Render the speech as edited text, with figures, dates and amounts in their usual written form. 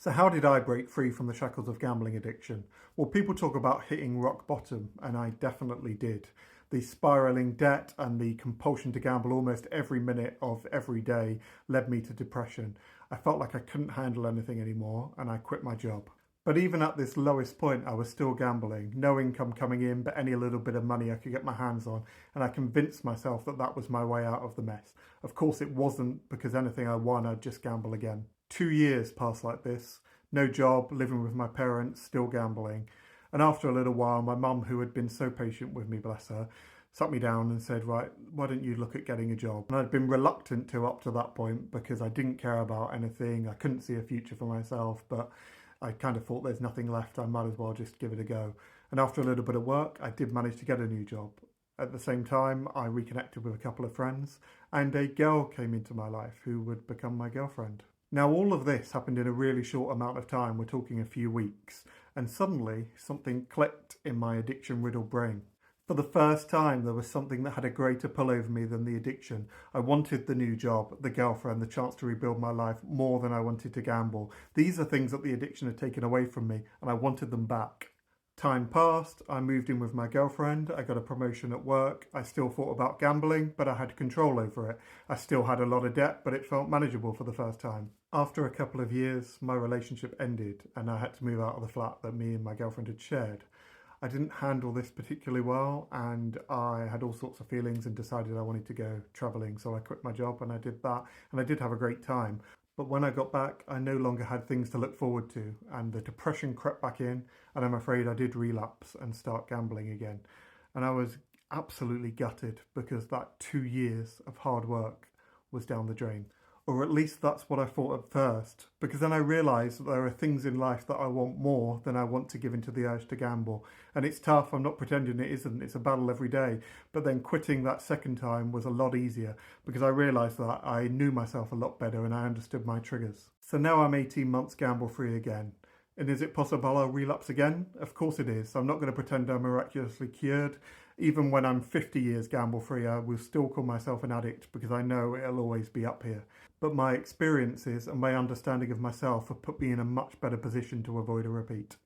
So how did I break free from the shackles of gambling addiction? Well, people talk about hitting rock bottom, and I definitely did. The spiraling debt and the compulsion to gamble almost every minute of every day led me to depression. I felt like I couldn't handle anything anymore, and I quit my job. But even at this lowest point, I was still gambling. No income coming in, but any little bit of money I could get my hands on. And I convinced myself that that was my way out of the mess. Of course, it wasn't, because anything I won, I'd just gamble again. 2 years passed like this. No job, living with my parents, still gambling. And after a little while, my mum, who had been so patient with me, bless her, sat me down and said, right, why don't you look at getting a job? And I'd been reluctant to up to that point because I didn't care about anything. I couldn't see a future for myself, but I kind of thought there's nothing left. I might as well just give it a go. And after a little bit of work, I did manage to get a new job. At the same time, I reconnected with a couple of friends, and a girl came into my life who would become my girlfriend. Now, all of this happened in a really short amount of time. We're talking a few weeks. And suddenly, something clicked in my addiction-riddled brain. For the first time, there was something that had a greater pull over me than the addiction. I wanted the new job, the girlfriend, the chance to rebuild my life more than I wanted to gamble. These are things that the addiction had taken away from me, and I wanted them back. Time passed, I moved in with my girlfriend, I got a promotion at work, I still thought about gambling, but I had control over it. I still had a lot of debt, but it felt manageable for the first time. After a couple of years, my relationship ended, and I had to move out of the flat that me and my girlfriend had shared. I didn't handle this particularly well, and I had all sorts of feelings and decided I wanted to go travelling, so I quit my job and I did that, and I did have a great time. But when I got back, I no longer had things to look forward to, and the depression crept back in, and I'm afraid I did relapse and start gambling again. And I was absolutely gutted because that 2 years of hard work was down the drain. Or at least that's what I thought at first, because then I realised that there are things in life that I want more than I want to give into the urge to gamble. And it's tough, I'm not pretending it isn't, it's a battle every day. But then quitting that second time was a lot easier because I realised that I knew myself a lot better and I understood my triggers. So now I'm 18 months gamble free again. And is it possible I'll relapse again? Of course it is. I'm not going to pretend I'm miraculously cured. Even when I'm 50 years gamble free, I will still call myself an addict because I know it'll always be up here. But my experiences and my understanding of myself have put me in a much better position to avoid a repeat.